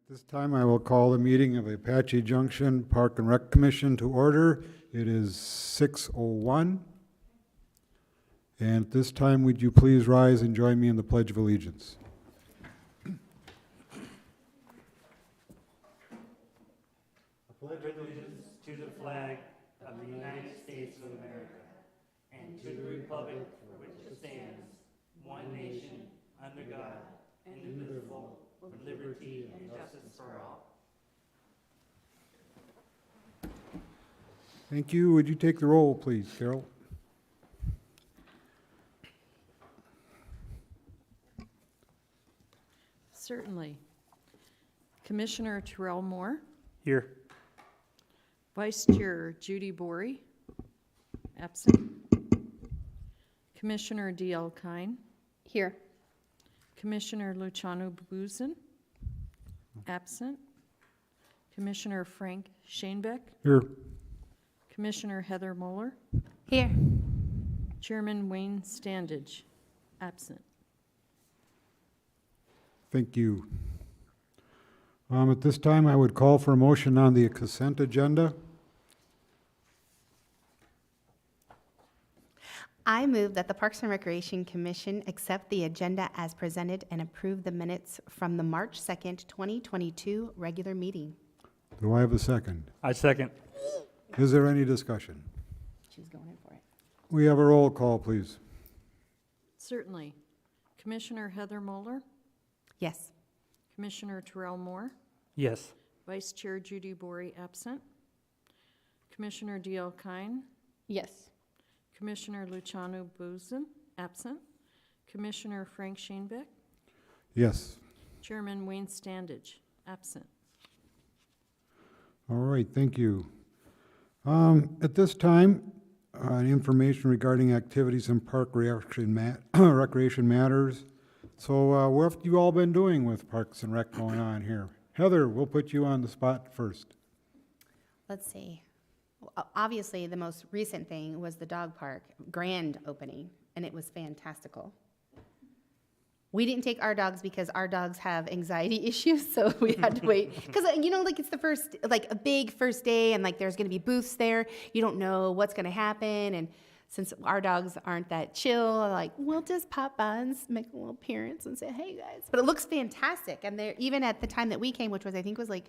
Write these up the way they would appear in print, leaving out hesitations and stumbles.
This time I will call the meeting of Apache Junction Park and Rec Commission to order. It is 6:01. And at this time, would you please rise and join me in the Pledge of Allegiance? I pledge allegiance to the flag of the United States of America and to the republic for which it stands, one nation, under God, indivisible, with liberty and justice for all. Thank you. Would you take the roll, please, Carol? Certainly. Commissioner Terrell Moore, Here. Vice Chair Judy Bory, absent. Commissioner D.L. Kine. Here. Commissioner Luciano Buzin, absent. Commissioner Frank Shanebeck. Here. Commissioner Heather Moeller. Here. Chairman Wayne Standage, absent. Thank you. At this time, I would call for a motion on the consent agenda. I move that the Parks and Recreation Commission accept the agenda as presented and approve the minutes from the March 2nd, 2022 regular meeting. Do I have a second? I second. Is there any discussion? She's going in for it. We have a roll call, please. Certainly. Commissioner Heather Moeller, Yes. Commissioner Terrell Moore, Yes. Vice Chair Judy Bory, absent. Commissioner D.L. Kine, Yes. Commissioner Luciano Buzin, absent. Commissioner Frank Shanebeck, Yes. Chairman Wayne Standage, absent. All right, thank you. At this time, information regarding activities in park recreation matters. So what have you all been doing with Parks and Rec going on here? Heather, we'll put you on the spot first. Let's see. Well, obviously, the most recent thing was the dog park grand opening, and it was fantastical. We didn't take our dogs because our dogs have anxiety issues, so we had to wait. Because, it's the first, a big first day, and, there's going to be booths there. You don't know what's going to happen, and since our dogs aren't that chill, we'll just pop by and make a little appearance and say, hey, guys. But it looks fantastic, and they're, even at the time that we came, which was, I think, was 10:30,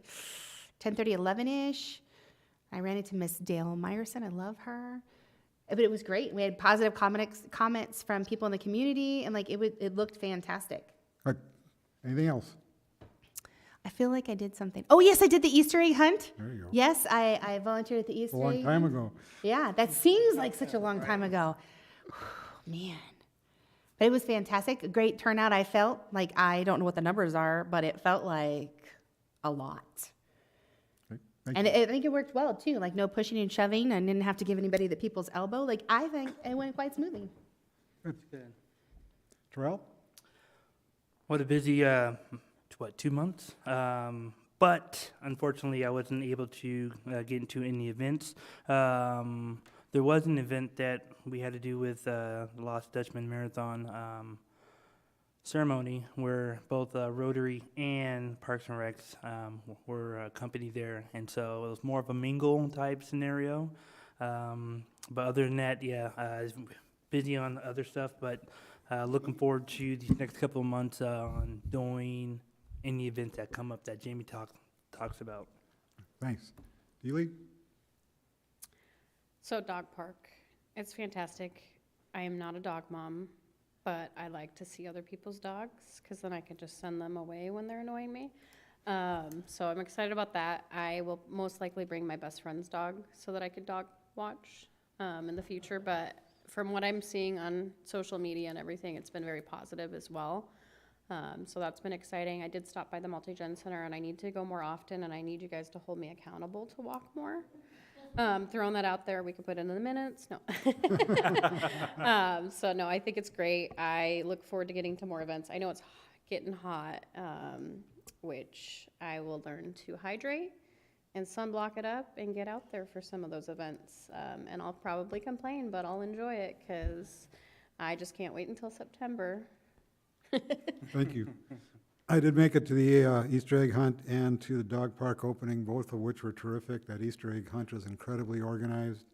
11-ish, I ran into Miss Dale Meyerson. I love her. But it was great. We had positive comments from people in the community, and it looked fantastic. Anything else? I feel like I did something. Oh, yes, I did the Easter egg hunt. There you go. Yes, I volunteered at the Easter A egg long time hunt. ago. Yeah, that seems like such a long time ago. Man. But it was fantastic. A great turnout, I felt. I don't know what the numbers are, but it felt like a lot. Thank And you. I think it worked well, too. No pushing and shoving. I didn't have to give anybody the people's elbow. I think it went quite smoothly. Good. Terrell? What a busy, 2 months? But unfortunately, I wasn't able to get into any events. There was an event that we had to do with the Lost Dutchman Marathon ceremony where both Rotary and Parks and Recs were accompanied there, and so it was more of a mingle type scenario. But other than that, I was busy on other stuff, but looking forward to these next couple of months on doing any events that come up that Jamie talks about. Thanks. Dealey? So dog park, it's fantastic. I am not a dog mom, but I like to see other people's dogs because then I can just send them away when they're annoying me. So I'm excited about that. I will most likely bring my best friend's dog so that I could dog watch in the future. But from what I'm seeing on social media and everything, it's been very positive as well. So that's been exciting. I did stop by the Multi-Gen Center, and I need to go more often, and I need you guys to hold me accountable to walk more. Throwing that out there, we could put it in the minutes. No. So no, I think it's great. I look forward to getting to more events. I know it's getting hot, which I will learn to hydrate and sunblock it up and get out there for some of those events. And I'll probably complain, but I'll enjoy it because I just can't wait until September. Thank you. I did make it to the Easter egg hunt and to the dog park opening, both of which were terrific. That Easter egg hunt was incredibly organized.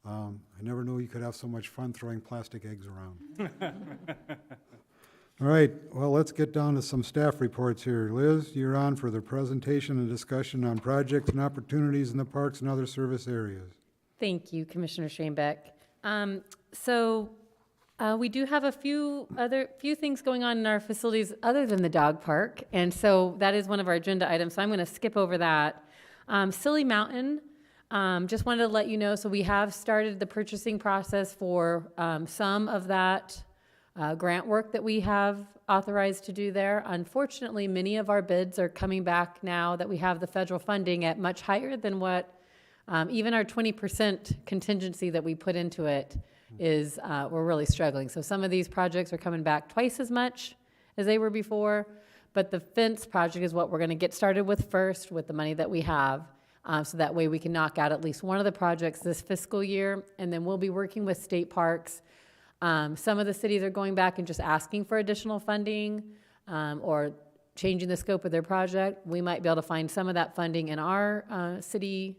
I never knew you could have so much fun throwing plastic eggs around. All right, well, let's get down to some staff reports here. Liz, you're on for the presentation and discussion on projects and opportunities in the parks and other service areas. Thank you, Commissioner Schoenbeck. We do have a few things going on in our facilities other than the dog park, and so that is one of our agenda items, so I'm going to skip over that. Silly Mountain, just wanted to let you know, so we have started the purchasing process for some of that grant work that we have authorized to do there. Unfortunately, many of our bids are coming back now that we have the federal funding at much higher than what even our 20% contingency that we put into it is, we're really struggling. So some of these projects are coming back twice as much as they were before, but the fence project is what we're going to get started with first with the money that we have. So that way we can knock out at least one of the projects this fiscal year, and then we'll be working with state parks. Some of the cities are going back and just asking for additional funding or changing the scope of their project. We might be able to find some of that funding in our city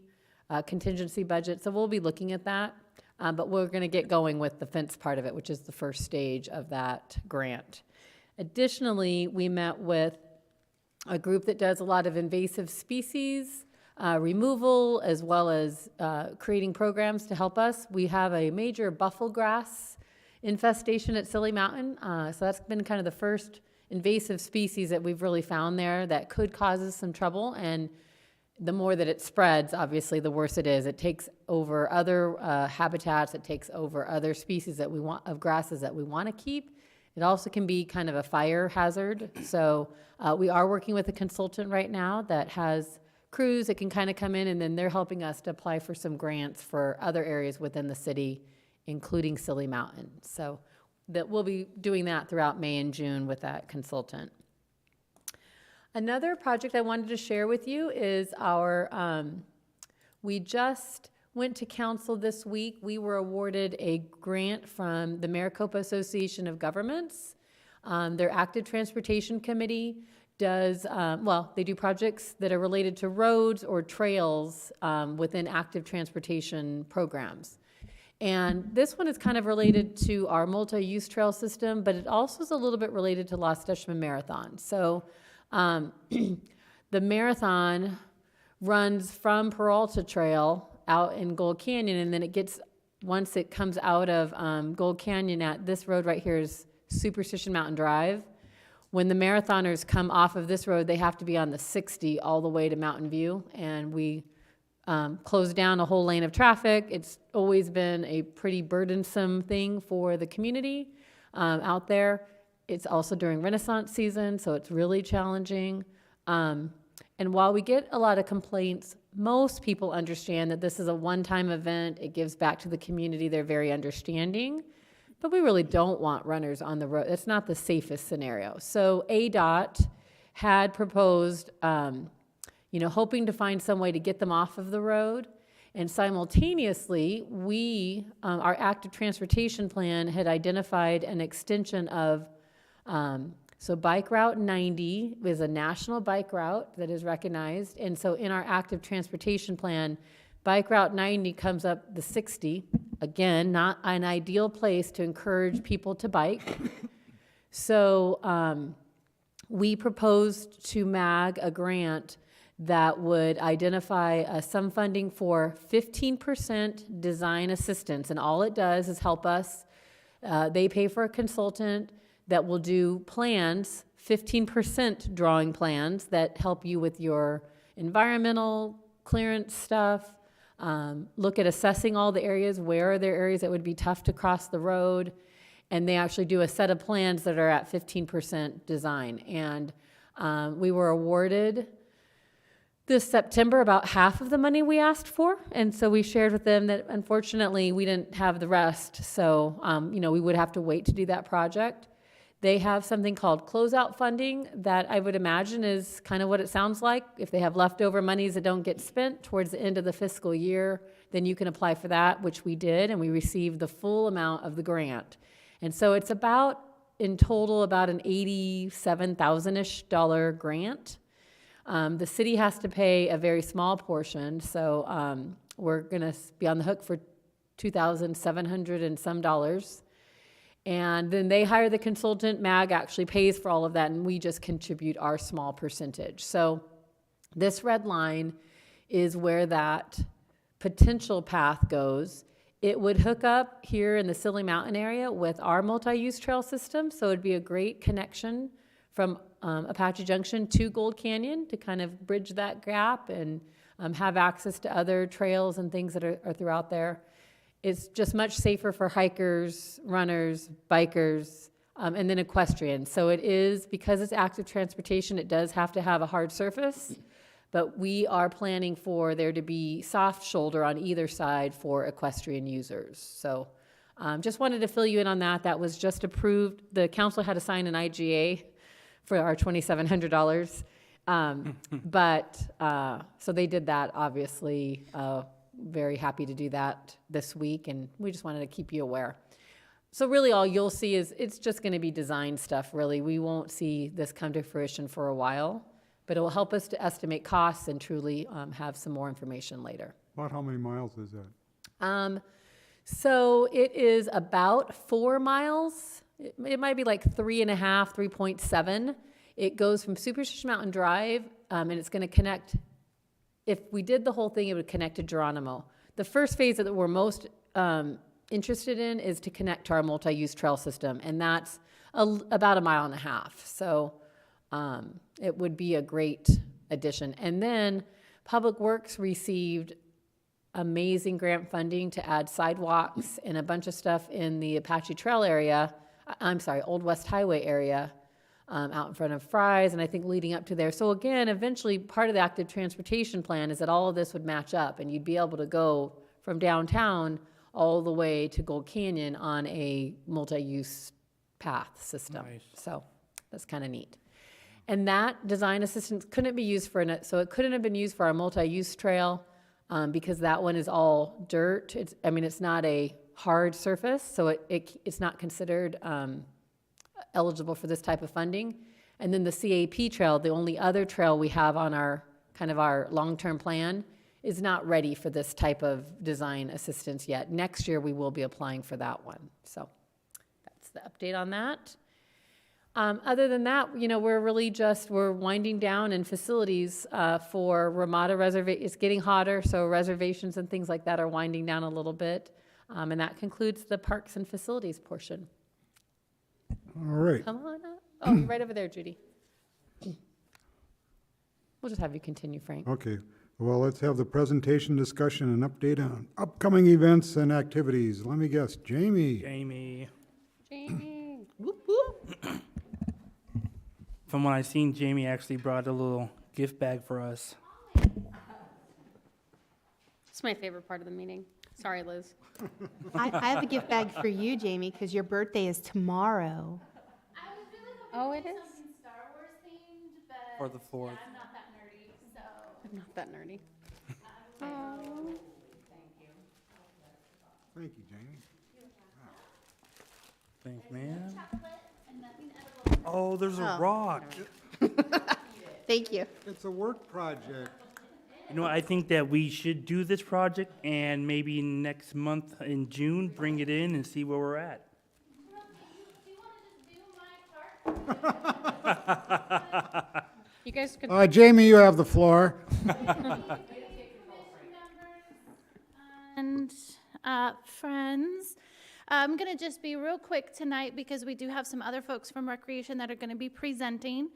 contingency budget, so we'll be looking at that. But we're going to get going with the fence part of it, which is the first stage of that grant. Additionally, we met with a group that does a lot of invasive species removal, as well as creating programs to help us. We have a major buffalo grass infestation at Silly Mountain. So that's been kind of the first invasive species that we've really found there that could cause us some trouble. And the more that it spreads, obviously, the worse it is. It takes over other habitats. It takes over other species that we want, of grasses that we want to keep. It also can be kind of a fire hazard. So we are working with a consultant right now that has crews that can kind of come in, and then they're helping us to apply for some grants for other areas within the city, including Silly Mountain. So that we'll be doing that throughout May and June with that consultant. Another project I wanted to share with you is our, we just went to council this week. We were awarded a grant from the Maricopa Association of Governments. Their Active Transportation Committee does, they do projects that are related to roads or trails within active transportation programs. And this one is kind of related to our multi-use trail system, but it also is a little bit related to Lost Dutchman Marathon. So the marathon runs from Peralta Trail out in Gold Canyon, and then it gets, once it comes out of Gold Canyon at this road right here is Superstition Mountain Drive. When the marathoners come off of this road, they have to be on the 60 all the way to Mountain View, and we close down a whole lane of traffic. It's always been a pretty burdensome thing for the community out there. It's also during Renaissance season, so it's really challenging. And while we get a lot of complaints, most people understand that this is a one-time event. It gives back to the community. They're very understanding. But we really don't want runners on the road. It's not the safest scenario. So ADOT had proposed, hoping to find some way to get them off of the road. And simultaneously, we, our active transportation plan had identified an extension of, so Bike Route 90 is a national bike route that is recognized. And so in our active transportation plan, Bike Route 90 comes up the 60. Again, not an ideal place to encourage people to bike. So we proposed to MAG a grant that would identify some funding for 15% design assistance. And all it does is help us. They pay for a consultant that will do plans, 15% drawing plans that help you with your environmental clearance stuff. Look at assessing all the areas. Where are there areas that would be tough to cross the road? And they actually do a set of plans that are at 15% design. And we were awarded this September about half of the money we asked for. And so we shared with them that unfortunately we didn't have the rest. So, we would have to wait to do that project. They have something called Closeout Funding that I would imagine is kind of what it sounds like. If they have leftover monies that don't get spent towards the end of the fiscal year, then you can apply for that, which we did, and we received the full amount of the grant. And so it's in total about an $87,000-ish grant. The city has to pay a very small portion, so we're going to be on the hook for $2,700 and some dollars. And then they hire the consultant. MAG actually pays for all of that, and we just contribute our small percentage. So this red line is where that potential path goes. It would hook up here in the Silly Mountain area with our multi-use trail system, so it'd be a great connection from Apache Junction to Gold Canyon to kind of bridge that gap and have access to other trails and things that are throughout there. It's just much safer for hikers, runners, bikers, and then equestrians. So it is, because it's active transportation, it does have to have a hard surface, but we are planning for there to be soft shoulder on either side for equestrian users. So just wanted to fill you in on that. That was just approved. The council had to sign an IGA for our $2,700. So they did that, obviously. Very happy to do that this week, and we just wanted to keep you aware. So really all you'll see is it's just going to be design stuff, really. We won't see this come to fruition for a while, but it will help us to estimate costs and truly have some more information later. About how many miles is that? So it is about 4 miles. It might be like 3.5, 3.7. It goes from Superstition Mountain Drive, and it's going to connect. If we did the whole thing, it would connect to Geronimo. The first phase that we're most interested in is to connect to our multi-use trail system, and that's about 1.5 miles. So it would be a great addition. And then Public Works received amazing grant funding to add sidewalks and a bunch of stuff in the Apache Trail area, Old West Highway area, out in front of Fry's, and I think leading up to there. So again, eventually, part of the active transportation plan is that all of this would match up, and you'd be able to go from downtown all the way to Gold Canyon on a multi-use path system. Nice. So that's kind of neat. And that design assistance couldn't be used for, so it couldn't have been used for our multi-use trail because that one is all dirt. It's not a hard surface, so it's not considered eligible for this type of funding. And then the CAP trail, the only other trail we have on our long-term plan, is not ready for this type of design assistance yet. Next year we will be applying for that one. So that's the update on that. Other than that, we're winding down in facilities for Ramada reservation. It's getting hotter, so reservations and things like that are winding down a little bit. And that concludes the parks and facilities portion. All right. Come on up. Oh, you're right over there, Judy. We'll just have you continue, Frank. Okay. Well, let's have the presentation, discussion, and update on upcoming events and activities. Let me guess, Jamie. Jamie. Jamie. Whoop, whoop. From what I've seen, Jamie actually brought a little gift bag for us. It's my favorite part of the meeting. Sorry, Liz. I have a gift bag for you, Jamie, because your birthday is tomorrow. Oh, it is? For the 4th. I'm not that nerdy. Oh. Thank you, Jamie. Thanks, man. Oh, there's a rock. Thank you. It's a work project. You know, I think that we should do this project and maybe next month in June, bring it in and see where we're at. You guys could. Jamie, you have the floor. And friends, I'm going to just be real quick tonight because we do have some other folks from Recreation that are going to be presenting.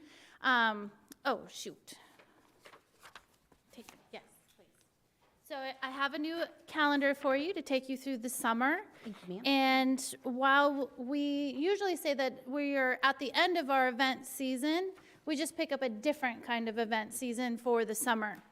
Oh, shoot. Take it. Yes, please. So I have a new calendar for you to take you through the summer. Thank you, ma'am. And while we usually say that we are at the end of our event season, we just pick up a different kind of event season for the summer.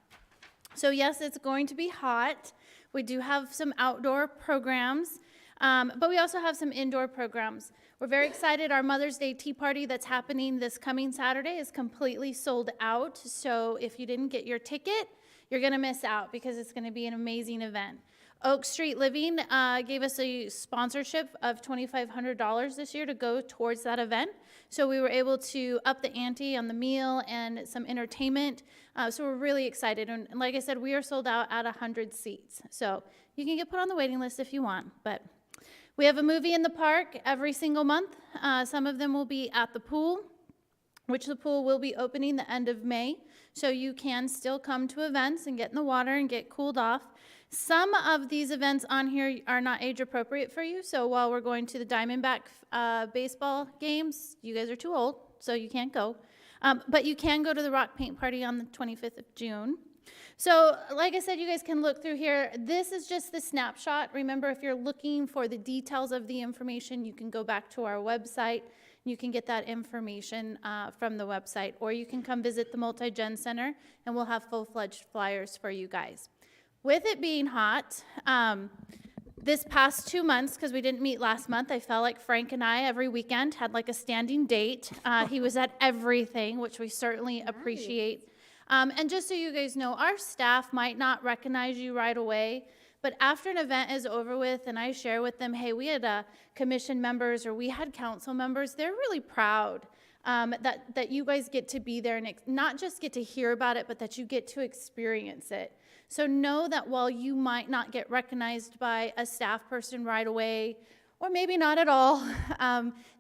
So yes, it's going to be hot. We do have some outdoor programs, but we also have some indoor programs. We're very excited. Our Mother's Day Tea Party that's happening this coming Saturday is completely sold out. So if you didn't get your ticket, you're going to miss out because it's going to be an amazing event. Oak Street Living gave us a sponsorship of $2,500 this year to go towards that event. So we were able to up the ante on the meal and some entertainment. So we're really excited. And like I said, we are sold out at 100 seats. So you can get put on the waiting list if you want. But we have a movie in the park every single month. Some of them will be at the pool, which the pool will be opening the end of May. So you can still come to events and get in the water and get cooled off. Some of these events on here are not age appropriate for you. So while we're going to the Diamondback baseball games, you guys are too old, so you can't go. But you can go to the rock paint party on the 25th of June. So like I said, you guys can look through here. This is just the snapshot. Remember, if you're looking for the details of the information, you can go back to our website. You can get that information from the website, or you can come visit the Multi-Gen Center, and we'll have full-fledged flyers for you guys. With it being hot, this past 2 months, because we didn't meet last month, I felt like Frank and I every weekend had like a standing date. He was at everything, which we certainly appreciate. And just so you guys know, our staff might not recognize you right away, but after an event is over with and I share with them, hey, we had commission members or we had council members, they're really proud that you guys get to be there and not just get to hear about it, but that you get to experience it. So know that while you might not get recognized by a staff person right away, or maybe not at all,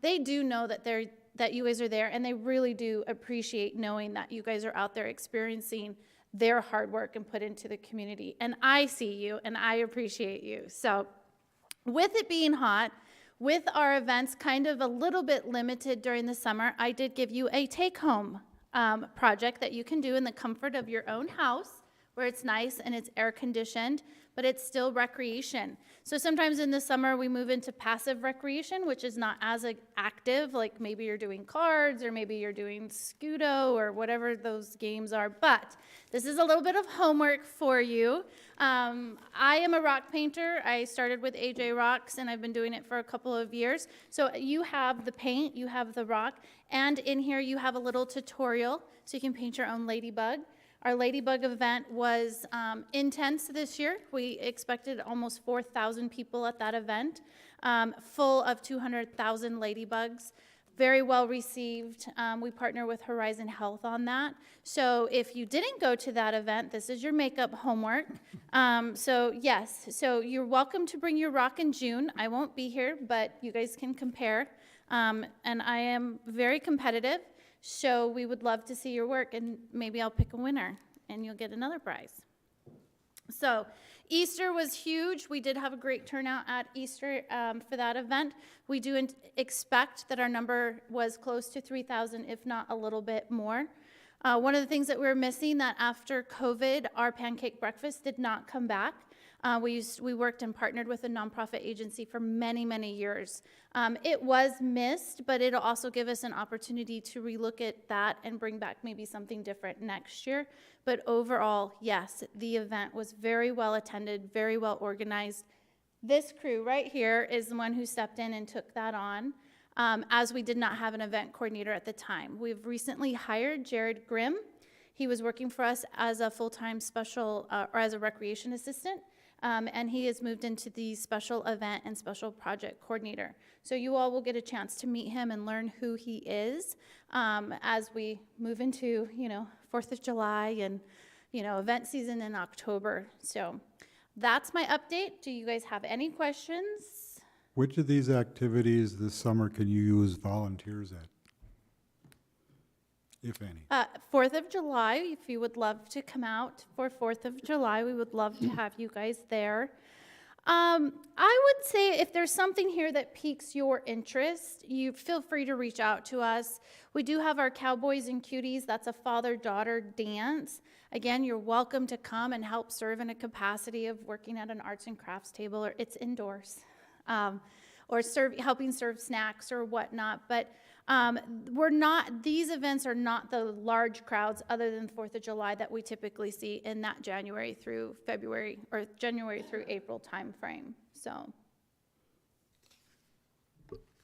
they do know that you guys are there, and they really do appreciate knowing that you guys are out there experiencing their hard work and put into the community. And I see you, and I appreciate you. So with it being hot, with our events kind of a little bit limited during the summer, I did give you a take-home project that you can do in the comfort of your own house, where it's nice and it's air-conditioned, but it's still recreation. So sometimes in the summer, we move into passive recreation, which is not as active, like maybe you're doing cards or maybe you're doing Scudo or whatever those games are. But this is a little bit of homework for you. I am a rock painter. I started with AJ Rocks, and I've been doing it for a couple of years. So you have the paint, you have the rock, and in here you have a little tutorial so you can paint your own ladybug. Our Ladybug event was intense this year. We expected almost 4,000 people at that event, full of 200,000 ladybugs. Very well received. We partner with Horizon Health on that. So if you didn't go to that event, this is your makeup homework. So yes, so you're welcome to bring your rock in June. I won't be here, but you guys can compare. And I am very competitive. So we would love to see your work, and maybe I'll pick a winner and you'll get another prize. So Easter was huge. We did have a great turnout at Easter for that event. We do expect that our number was close to 3,000, if not a little bit more. One of the things that we were missing, that after COVID, our pancake breakfast did not come back. We worked and partnered with a nonprofit agency for many, many years. It was missed, but it'll also give us an opportunity to relook at that and bring back maybe something different next year. But overall, yes, the event was very well attended, very well organized. This crew right here is the one who stepped in and took that on, as we did not have an event coordinator at the time. We've recently hired Jared Grimm. He was working for us as a full-time special, or as a recreation assistant. And he has moved into the special event and special project coordinator. So you all will get a chance to meet him and learn who he is as we move into, 4th of July and, event season in October. So that's my update. Do you guys have any questions? Which of these activities this summer can you use volunteers at, if any? 4th of July, if you would love to come out for 4th of July, we would love to have you guys there. I would say if there's something here that piques your interest, you feel free to reach out to us. We do have our Cowboys and Cuties. That's a father-daughter dance. Again, you're welcome to come and help serve in a capacity of working at an arts and crafts table, or it's indoors, or helping serve snacks or whatnot. But these events are not the large crowds other than 4th of July that we typically see in that January through February, or January through April timeframe. So,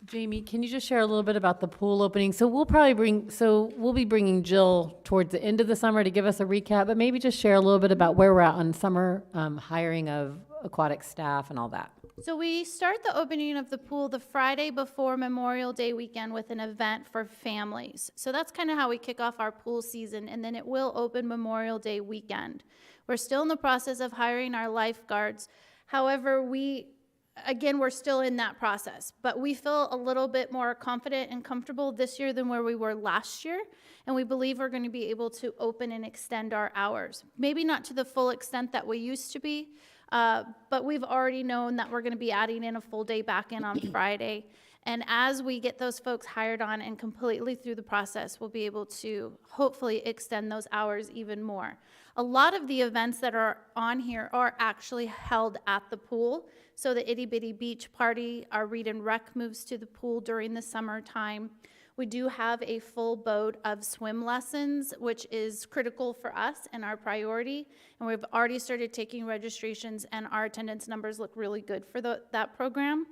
Jamie, can you just share a little bit about the pool opening? So we'll be bringing Jill towards the end of the summer to give us a recap, but maybe just share a little bit about where we're at on summer hiring of aquatic staff and all that? So we start the opening of the pool the Friday before Memorial Day weekend with an event for families. So that's kind of how we kick off our pool season, and then it will open Memorial Day weekend. We're still in the process of hiring our lifeguards. However, we're still in that process, but we feel a little bit more confident and comfortable this year than where we were last year, and we believe we're going to be able to open and extend our hours. Maybe not to the full extent that we used to be, but we've already known that we're going to be adding in a full day back in on Friday. And as we get those folks hired on and completely through the process, we'll be able to hopefully extend those hours even more. A lot of the events that are on here are actually held at the pool. So the Itty Bitty Beach Party, our Read and Rec moves to the pool during the summertime. We do have a full boat of swim lessons, which is critical for us and our priority. And we've already started taking registrations, and our attendance numbers look really good for that program.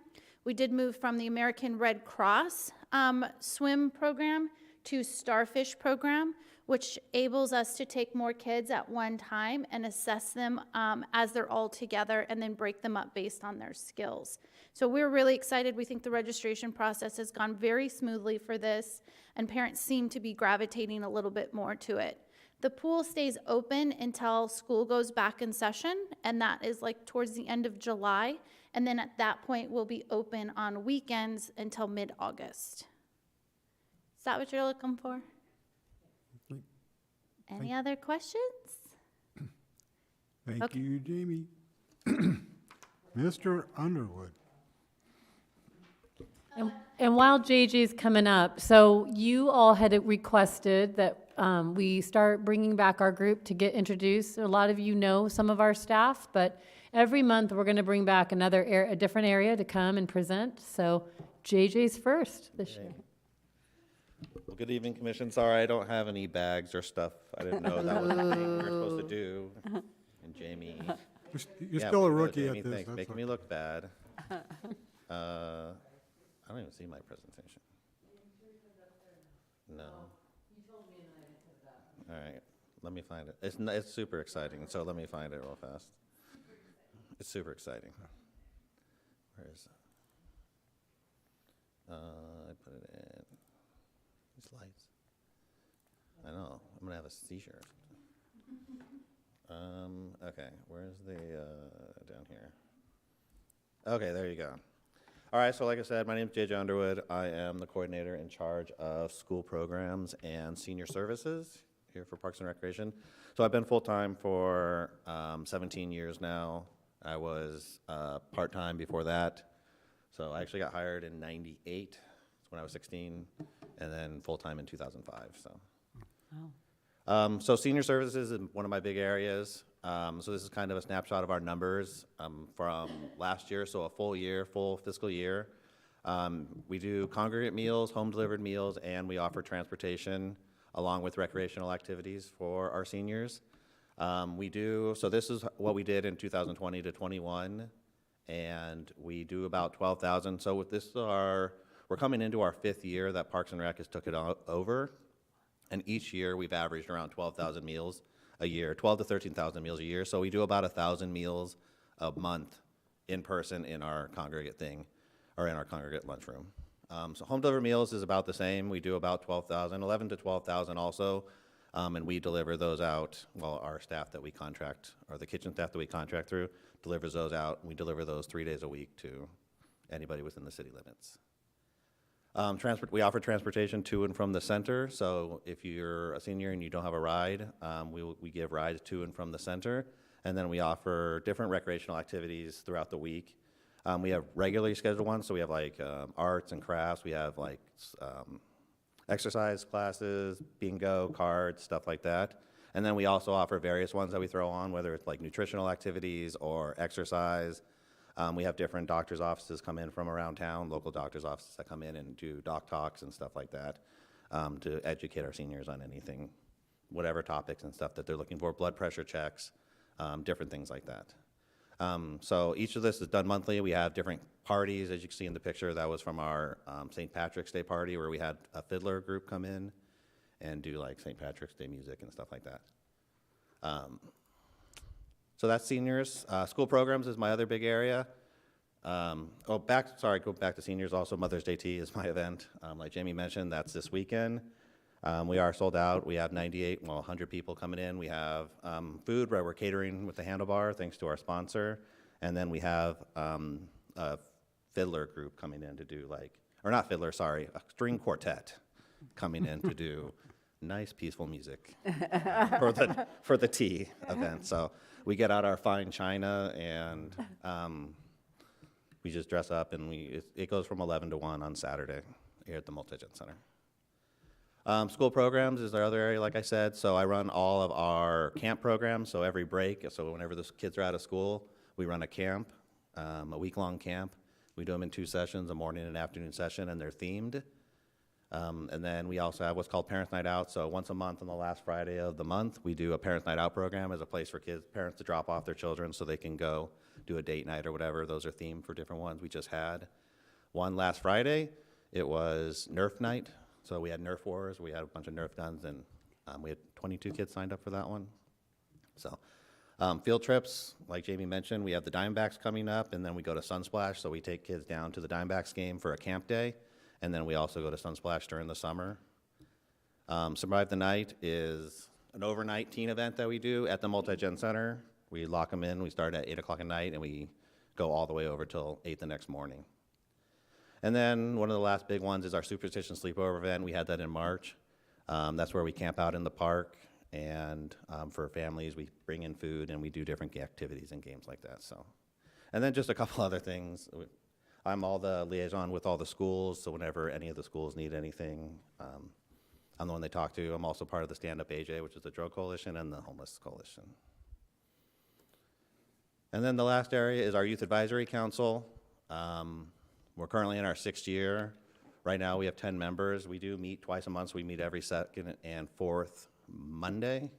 We did move from the American Red Cross swim program to Starfish program, which enables us to take more kids at one time and assess them as they're all together and then break them up based on their skills. So we're really excited. We think the registration process has gone very smoothly for this, and parents seem to be gravitating a little bit more to it. The pool stays open until school goes back in session, and that is like towards the end of July. And then at that point, we'll be open on weekends until mid-August. Is that what you're looking for? Any other questions? Thank Okay. you, Jamie. Mr. Underwood. And while JJ's coming up, so you all had requested that we start bringing back our group to get introduced. A lot of you know some of our staff, but every month we're going to bring back a different area to come and present. So JJ's first this year. Well, good evening, Commission. Sorry, I don't have any bags or stuff. I didn't know that was the thing we were supposed to do. And Jamie. You're Yeah, still a we could. rookie Jamie, at this. thanks. That's Making all. me look bad. I don't even see my presentation. No. All right, let me find it. It's super exciting, so let me find it real fast. It's super exciting. Where is it? I put it in. These lights. I know. I'm gonna have a seizure. Okay. Where's the down here? Okay, there you go. All right. So, like I said, my name is JJ Underwood. I am the coordinator in charge of school programs and senior services here for Parks and Recreation. So, I've been full time for 17 years now. I was part-time before that. So I actually got hired in '98, when I was 16, and then full-time in 2005, so. Wow. So senior services is one of my big areas. So this is kind of a snapshot of our numbers from last year, so a full fiscal year. We do congregate meals, home-delivered meals, and we offer transportation along with recreational activities for our seniors. So this is what we did in 2020 to 21, and we do about 12,000. So with this, we're coming into our 5th year that Parks and Rec has took it over, and each year we've averaged around 12,000 meals a year, 12 to 13,000 meals a year. So we do about 1,000 meals a month in person in our congregate thing, or in our congregate lunchroom. So home delivered meals is about the same. We do about 12,000, 11 to 12,000 also. And we deliver those out, well, our staff that we contract, or the kitchen staff that we contract through, delivers those out. We deliver those 3 days a week to anybody within the city limits. We offer transportation to and from the center, so if you're a senior and you don't have a ride, we give rides to and from the center. And then we offer different recreational activities throughout the week. We have regularly scheduled ones, so we have like arts and crafts, we have like exercise classes, bingo, cards, stuff like that. And then we also offer various ones that we throw on, whether it's like nutritional activities or exercise. We have different doctor's offices come in from around town, local doctor's offices that come in and do doc talks and stuff like that to educate our seniors on anything, whatever topics and stuff that they're looking for, blood pressure checks, different things like that. So each of this is done monthly. We have different parties, as you can see in the picture. That was from our St. Patrick's Day party, where we had a fiddler group come in and do like St. Patrick's Day music and stuff like that. So that's seniors. School programs is my other big area. Go back to seniors also. Mother's Day Tea is my event. Like Jamie mentioned, that's this weekend. We are sold out. We have 100 people coming in. We have food where we're catering with the handlebar, thanks to our sponsor. And then we have a fiddler group coming in to do a string quartet coming in to do nice, peaceful music for the tea event. So we get out our fine china and we just dress up, and it goes from 11 to 1 on Saturday here at the Multi-Gen Center. School programs is our other area, like I said. So I run all of our camp programs. So every break, so whenever the kids are out of school, we run a camp, a week-long camp. We do them in 2 sessions, a morning and afternoon session, and they're themed. And then we also have what's called Parents Night Out. So once a month on the last Friday of the month, we do a Parents Night Out program as a place for parents to drop off their children so they can go do a date night or whatever. Those are themed for different ones. We just had one last Friday. It was Nerf Night. So we had Nerf Wars. We had a bunch of Nerf guns, and we had 22 kids signed up for that one. So field trips, like Jamie mentioned, we have the Diamondbacks coming up, and then we go to Sunsplash. So we take kids down to the Diamondbacks game for a camp day. And then we also go to Sunsplash during the summer. Survive the Night is an overnight teen event that we do at the Multi-Gen Center. We lock them in. We start at 8 o'clock at night, and we go all the way over till 8 the next morning. And then one of the last big ones is our Superstition Sleepover event. We had that in March. That's where we camp out in the park, and for families, we bring in food, and we do different activities and games like that. So, and then just a couple other things. I'm all the liaison with all the schools, so whenever any of the schools need anything, I'm the one they talk to. I'm also part of the Stand Up AJ, which is the Drug Coalition, and the Homeless Coalition. And then the last area is our Youth Advisory Council. We're currently in our 6th year. Right now we have 10 members. We do meet twice a month, so we meet every 2nd and 4th Monday.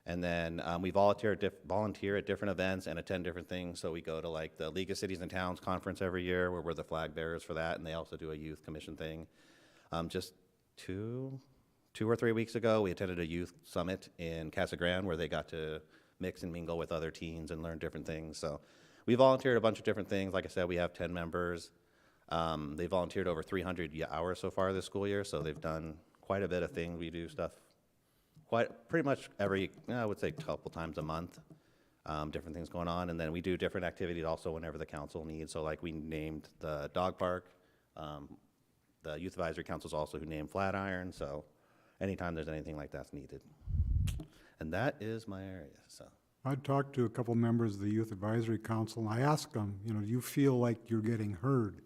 And then we volunteer at different events and attend different things. So we go to like the League of Cities and Towns conference every year, where we're the flag bearers for that, and they also do a youth commission thing. Just two or 3 weeks ago, we attended a youth summit in Casa Grande, where they got to mix and mingle with other teens and learn different things. So we volunteered a bunch of different things. Like I said, we have 10 members. They volunteered over 300 hours so far this school year, so they've done quite a bit of things. We do stuff pretty much every, I would say, couple times a month, different things going on. And then we do different activities also whenever the council needs. So like we named the dog park. The Youth Advisory Council is also who named Flatiron. So anytime there's anything like that's needed. And that is my area, so. I talked to a couple members of the Youth Advisory Council, and I asked them, do you feel like you're getting heard?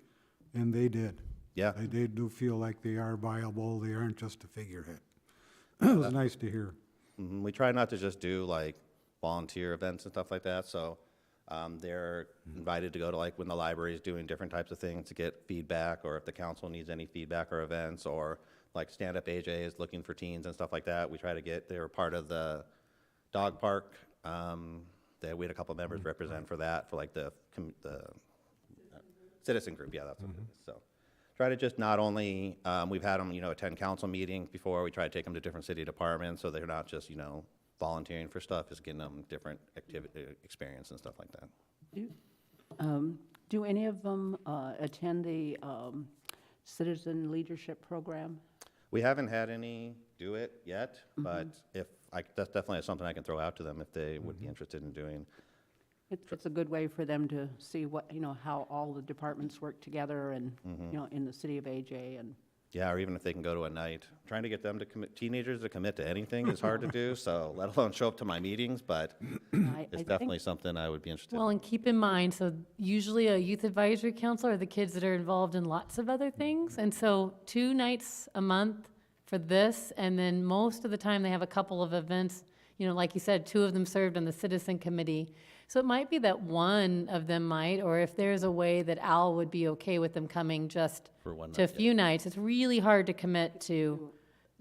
And they did. Yeah. They do feel like they are viable. They aren't just a figurehead. It was nice to hear. Mm-hmm. We try not to just do like volunteer events and stuff like that. So they're invited to go to like when the library is doing different types of things to get feedback, or if the council needs any feedback or events, or like Stand Up AJ is looking for teens and stuff like that. We try to get, they were part of the dog park. We had a couple members represent for that, for like the citizen group. Yeah, that's what it is. So try to just not only, we've had them, attend council meetings before. We try to take them to different city departments, so they're not just, volunteering for stuff, just getting them different activity, experience and stuff like that. Do any of them attend the citizen leadership program? We haven't had any do it yet, but that's definitely something I can throw out to them if they would be interested in doing. It's a good way for them to see what, how all the departments work together, and, in the city of AJ. And yeah, or even if they can go to a night. Trying to get them to commit, teenagers to commit to anything is hard to do, so let alone show up to my meetings, but it's definitely something I would be interested in. Well, and keep in mind, so usually a youth advisory council are the kids that are involved in lots of other things. And so 2 nights a month for this, and then most of the time they have a couple of events. Like you said, 2 of them served on the citizen committee. So it might be that one of them might, or if there's a way that Al would be okay with them coming just For one to a night, few nights. It's really hard to commit to,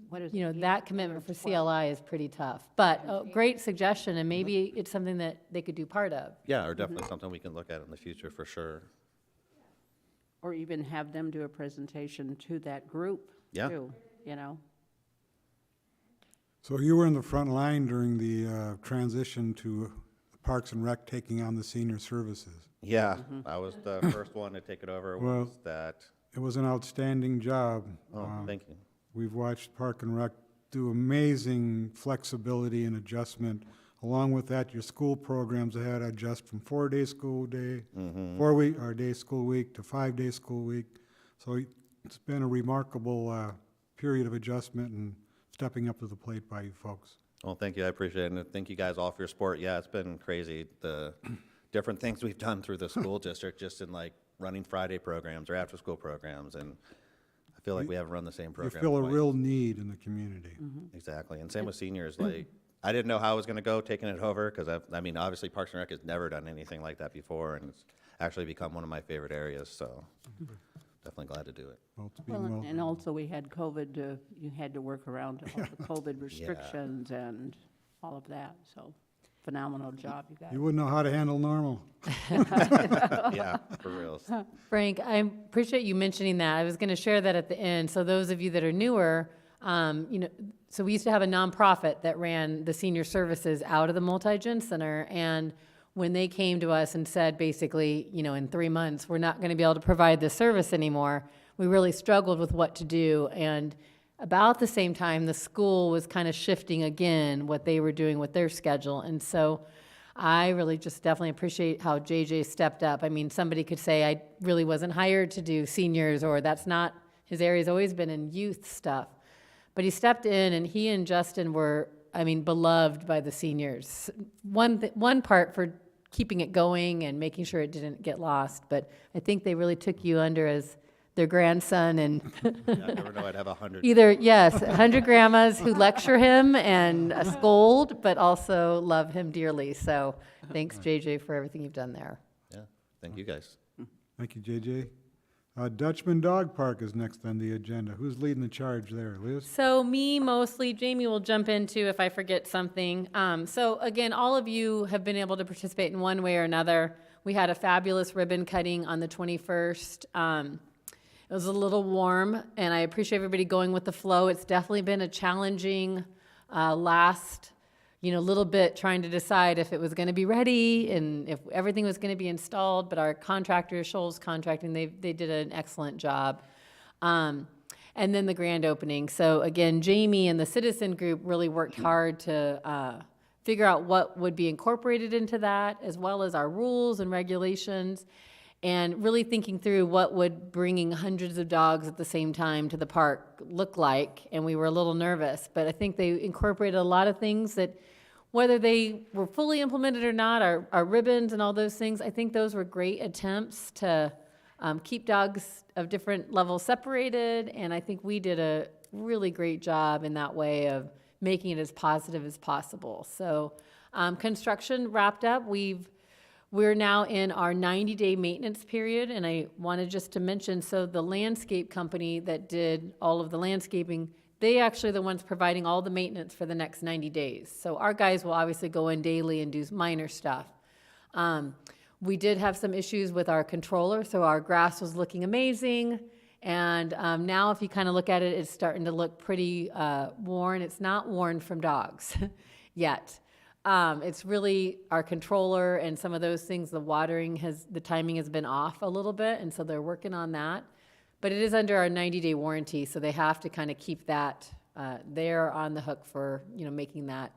what is it, that commitment for CLI is pretty tough. But great suggestion, and maybe it's something that they could do part of. Yeah, or definitely something we can look at in the future for sure. or even have them do a presentation to that group, Yeah. too, So you were in the front line during the transition to Parks and Rec taking on the senior services. Yeah, I was the first one to take it over. Well- Was that? It was an outstanding job. Oh, thank you. We've watched Park and Rec do amazing flexibility and adjustment. Along with that, your school programs had to adjust from 4-day school day, 4-week, or day school week to 5-day school week. So it's been a remarkable period of adjustment and stepping up to the plate by you folks. Well, thank you. I appreciate it. And thank you guys all for your support. Yeah, it's been crazy. The different things we've done through the school district, just in like running Friday programs or after-school programs. And I feel like we haven't run the same You program. feel a twice. real need in the community. Exactly. And same with seniors. Like, I didn't know how I was going to go taking it over because I mean, obviously Parks and Rec has never done anything like that before. And it's actually become one of my favorite areas. So definitely glad to do it. Well, it's Well, being and also we had COVID, you had to work around all the COVID restrictions and all of that, so phenomenal job, you guys. You wouldn't know how to handle normal. Yeah, for reals. Frank, I appreciate you mentioning that. I was going to share that at the end. So those of you that are newer, so we used to have a nonprofit that ran the senior services out of the Multi-Gen Center. And when they came to us and said, basically, in 3 months, we're not going to be able to provide this service anymore, we really struggled with what to do. And about the same time, the school was kind of shifting again what they were doing with their schedule. And so I really just definitely appreciate how JJ stepped up. I mean, somebody could say I really wasn't hired to do seniors, or that's not, his area's always been in youth stuff. But he stepped in, and he and Justin were, beloved by the seniors. One part for keeping it going and making sure it didn't get lost, but I think they really took you under as their grandson, and I never know I'd have 100. either, yes, 100 grandmas who lecture him and scold, but also love him dearly. So thanks, JJ, for everything you've done there. Yeah, thank you guys. Thank you, JJ. Dutchman Dog Park is next on the agenda. Who's leading the charge there, Liz? So me mostly, Jamie will jump into if I forget something. So again, all of you have been able to participate in one way or another. We had a fabulous ribbon cutting on the 21st. It was a little warm, and I appreciate everybody going with the flow. It's definitely been a challenging last, little bit trying to decide if it was going to be ready and if everything was going to be installed. But our contractor, Scholl's Contracting, they did an excellent job. And then the grand opening. So again, Jamie and the citizen group really worked hard to figure out what would be incorporated into that, as well as our rules and regulations, and really thinking through what would bringing hundreds of dogs at the same time to the park look like. And we were a little nervous, but I think they incorporated a lot of things that, whether they were fully implemented or not, our ribbons and all those things, I think those were great attempts to keep dogs of different levels separated. And I think we did a really great job in that way of making it as positive as possible. So construction wrapped up. We're now in our 90-day maintenance period, and I wanted just to mention, so the landscape company that did all of the landscaping, they actually are the ones providing all the maintenance for the next 90 days. So our guys will obviously go in daily and do minor stuff. We did have some issues with our controller, so our grass was looking amazing, and now if you kind of look at it, it's starting to look pretty worn. It's not worn from dogs yet. It's really our controller and some of those things. The timing has been off a little bit, and so they're working on that. But it is under our 90-day warranty, so they have to kind of keep that, they're on the hook for, making that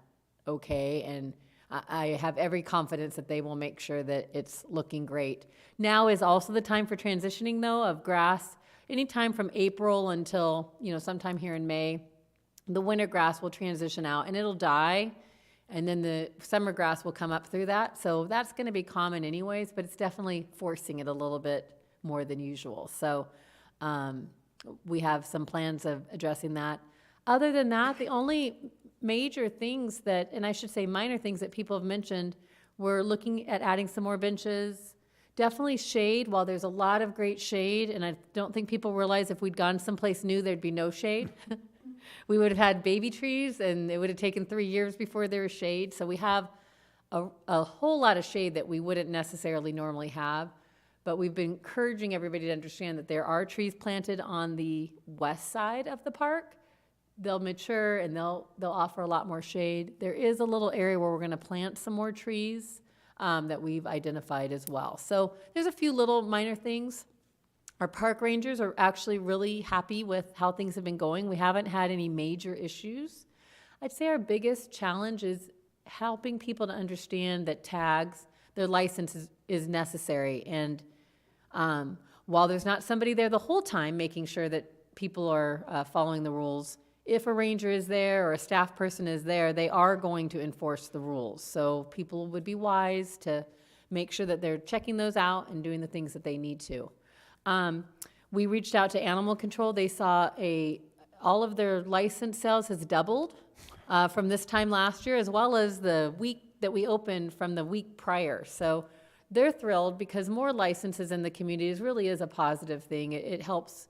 okay. And I have every confidence that they will make sure that it's looking great. Now is also the time for transitioning, though, of grass. Anytime from April until, sometime here in May, the winter grass will transition out, and it'll die. And then the summer grass will come up through that. So that's going to be common anyways, but it's definitely forcing it a little bit more than usual. So we have some plans of addressing that. Other than that, the only major things that, and I should say minor things that people have mentioned, we're looking at adding some more benches. Definitely shade. While there's a lot of great shade, and I don't think people realize if we'd gone someplace new, there'd be no shade. We would have had baby trees, and it would have taken 3 years before there was shade. So we have a whole lot of shade that we wouldn't necessarily normally have. But we've been encouraging everybody to understand that there are trees planted on the west side of the park. They'll mature, and they'll offer a lot more shade. There is a little area where we're going to plant some more trees that we've identified as well. So there's a few little minor things. Our park rangers are actually really happy with how things have been going. We haven't had any major issues. I'd say our biggest challenge is helping people to understand that tags, their license is necessary. And while there's not somebody there the whole time making sure that people are following the rules, if a ranger is there or a staff person is there, they are going to enforce the rules. So people would be wise to make sure that they're checking those out and doing the things that they need to. We reached out to animal control. They saw all of their license sales has doubled from this time last year, as well as the week that we opened from the week prior. So they're thrilled because more licenses in the communities really is a positive thing. It helps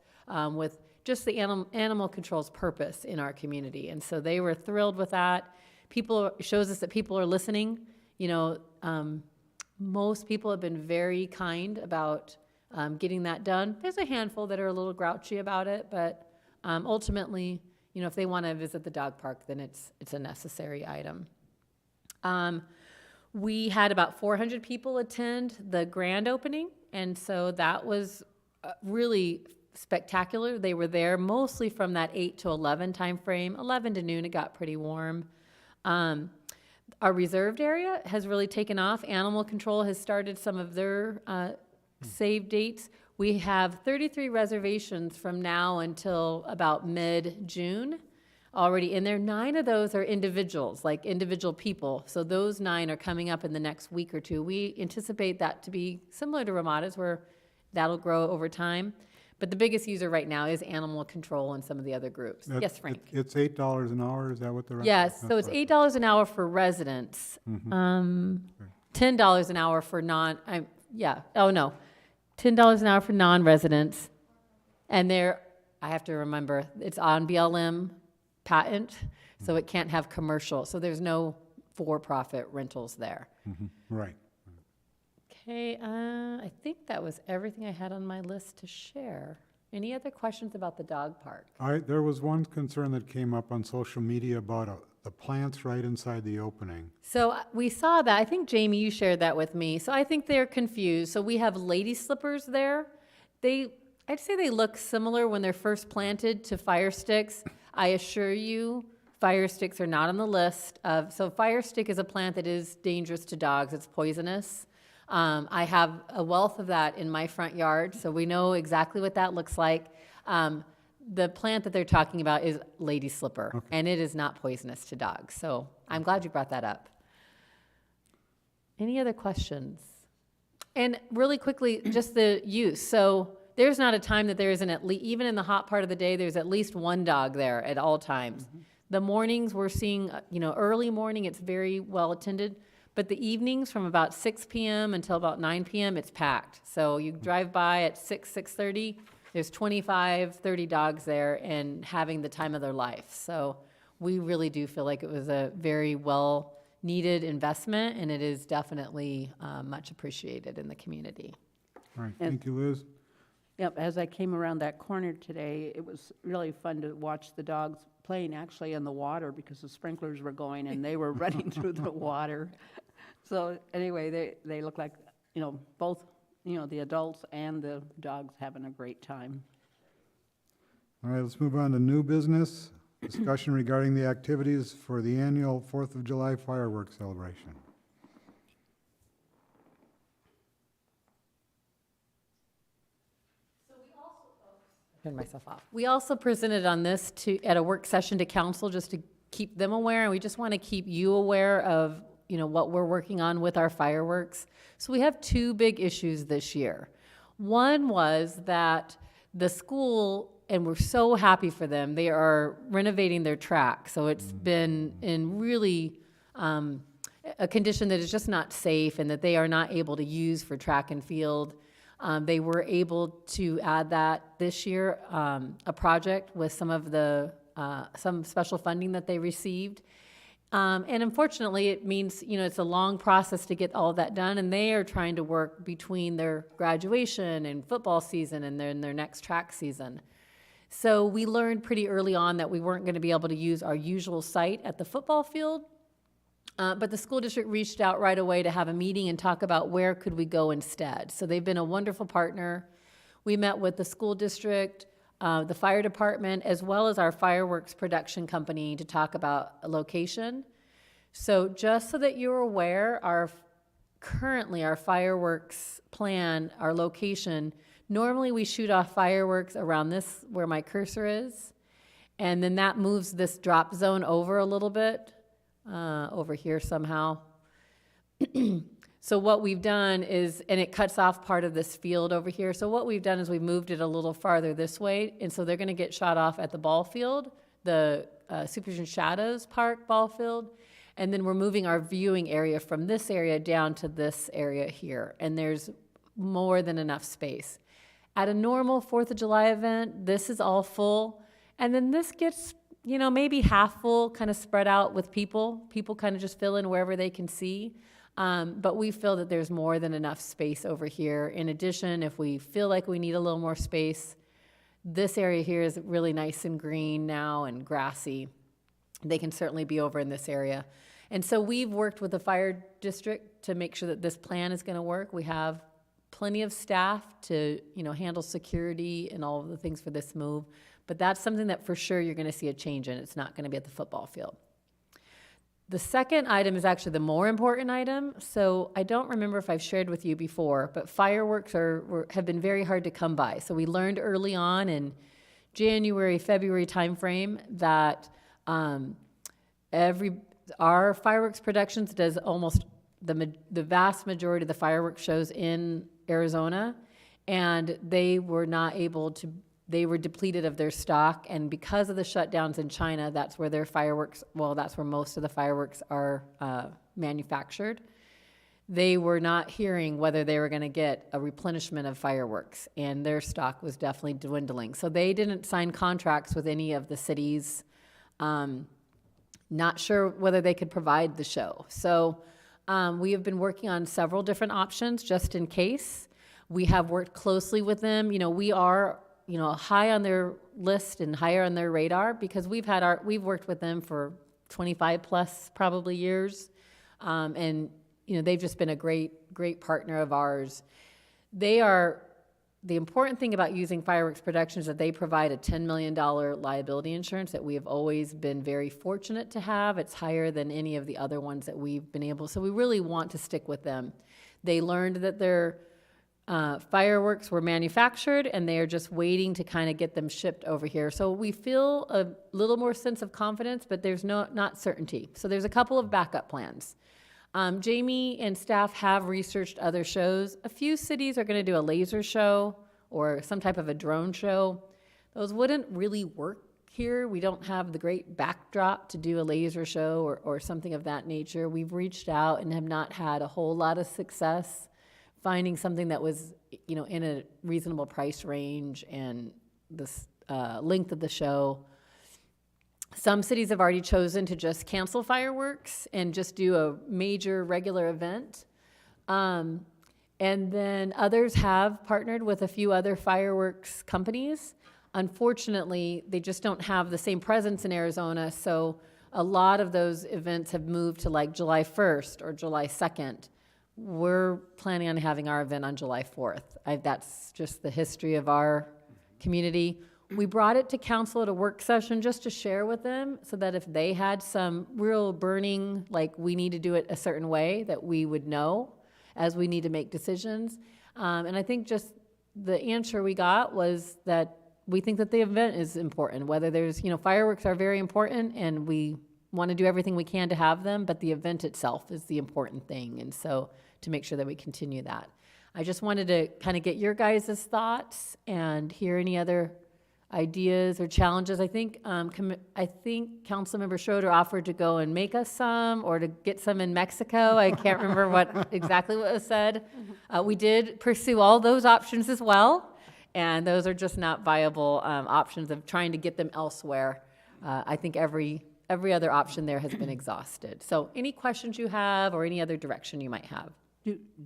with just the animal control's purpose in our community. And so they were thrilled with that. Shows us that people are listening. You know, most people have been very kind about getting that done. There's a handful that are a little grouchy about it, but ultimately, you know, if they want to visit the dog park, then it's a necessary item. We had about 400 people attend the grand opening, and so that was really spectacular. They were there mostly from that 8 to 11 time frame. 11 to noon, it got pretty warm. Our reserved area has really taken off. Animal control has started some of their save dates. We have 33 reservations from now until about mid-June already in there. 9 of those are individuals, like individual people. So those 9 are coming up in the next week or two. We anticipate that to be similar to Ramada's, where that'll grow over time. But the biggest user right now is animal control and some of the other groups. Yes, Frank? It's $8 an hour, is that what the? Yes, so it's $8 an hour for residents. $10 an hour for $10 an hour for non-residents. And I have to remember, it's on BLM patent, so it can't have commercial. So there's no for-profit rentals there. Right. Okay, I think that was everything I had on my list to share. Any other questions about the dog park? There was one concern that came up on social media about the plants right inside the opening. So we saw that. I think, Jamie, you shared that with me. So I think they're confused. So we have lady slippers there. I'd say they look similar when they're first planted to fire sticks. I assure you, fire sticks are not on the list. So fire stick is a plant that is dangerous to dogs. It's poisonous. I have a wealth of that in my front yard, so we know exactly what that looks like. The plant that they're talking about is lady slipper, and it is not poisonous to dogs. So I'm glad you brought that up. Any other questions? And really quickly, just the use. So there's not a time that there isn't even in the hot part of the day, there's at least one dog there at all times. The mornings we're seeing, early morning, it's very well attended. But the evenings from about 6 p.m. until about 9 p.m., it's packed. So you drive by at 6:30, there's 25, 30 dogs there and having the time of their life. So we really do feel like it was a very well-needed investment, and it is definitely much appreciated in the community. All right, thank you, Liz. Yep, as I came around that corner today, it was really fun to watch the dogs playing actually in the water because the sprinklers were going and they were running through the water. So anyway, they look like, both, the adults and the dogs having a great time. All right, let's move on to new business. Discussion regarding the activities for the annual 4th of July fireworks celebration. Turn myself off. We also presented on this at a work session to council just to keep them aware, and we just want to keep you aware of what we're working on with our fireworks. So we have 2 big issues this year. One was that the school, and we're so happy for them, they are renovating their track. So it's been in really a condition that is just not safe and that they are not able to use for track and field. They were able to add that this year, a project with some special funding that they received. And unfortunately, it means, it's a long process to get all of that done, and they are trying to work between their graduation and football season and then their next track season. So we learned pretty early on that we weren't going to be able to use our usual site at the football field. But the school district reached out right away to have a meeting and talk about where could we go instead. So they've been a wonderful partner. We met with the school district, the fire department, as well as our fireworks production company to talk about a location. So just so that you're aware, currently our fireworks plan, our location, normally we shoot off fireworks around this, where my cursor is. And then that moves this drop zone over a little bit, over here somehow. So what we've done is, and it cuts off part of this field over here. So what we've done is we've moved it a little farther this way. And so they're gonna get shot off at the ball field, the Superstition Shadows Park ball field. And then we're moving our viewing area from this area down to this area here. And there's more than enough space. At a normal 4th of July event, this is all full. And then this gets, you know, maybe half full, kind of spread out with people. People kind of just fill in wherever they can see. But we feel that there's more than enough space over here. In addition, if we feel like we need a little more space, this area here is really nice and green now and grassy. They can certainly be over in this area. And so we've worked with the fire district to make sure that this plan is going to work. We have plenty of staff to, you know, handle security and all of the things for this move. But that's something that for sure you're going to see a change in. It's not going to be at the football field. The second item is actually the more important item. So I don't remember if I've shared with you before, but fireworks have been very hard to come by. So we learned early on in January, February timeframe that our fireworks productions does almost the vast majority of the fireworks shows in Arizona, and they were not able to. They were depleted of their stock, and because of the shutdowns in China, that's where their fireworks, well, that's where most of the fireworks are manufactured. They were not hearing whether they were going to get a replenishment of fireworks, and their stock was definitely dwindling. So they didn't sign contracts with any of the cities, not sure whether they could provide the show. So we have been working on several different options just in case. We have worked closely with them. You know, we are, you know, high on their list and higher on their radar because we've worked with them for 25 plus probably years. And, you know, they've just been a great partner of ours. The important thing about using Fireworks Productions is that they provide a $10 million liability insurance that we have always been very fortunate to have. It's higher than any of the other ones that we've been able, so we really want to stick with them. They learned that their fireworks were manufactured and they are just waiting to kind of get them shipped over here. So we feel a little more sense of confidence, but there's not certainty. So there's a couple of backup plans. Jamie and staff have researched other shows. A few cities are going to do a laser show or some type of a drone show. Those wouldn't really work here. We don't have the great backdrop to do a laser show or something of that nature. We've reached out and have not had a whole lot of success finding something that was, you know, in a reasonable price range and the length of the show. Some cities have already chosen to just cancel fireworks and just do a major regular event. And then others have partnered with a few other fireworks companies. Unfortunately, they just don't have the same presence in Arizona, so a lot of those events have moved to like July 1st or July 2nd. We're planning on having our event on July 4th. That's just the history of our community. We brought it to council at a work session just to share with them so that if they had some real burning, like we need to do it a certain way, that we would know as we need to make decisions. And I think just the answer we got was that we think that the event is important, whether there's, you know, fireworks are very important and we want to do everything we can to have them, but the event itself is the important thing. And so to make sure that we continue that. I just wanted to kind of get your guys' thoughts and hear any other ideas or challenges. I think Councilmember Schroeder offered to go and make us some or to get some in Mexico. I can't remember exactly what was said. We did pursue all those options as well, and those are just not viable options of trying to get them elsewhere. I think every other option there has been exhausted. So any questions you have or any other direction you might have?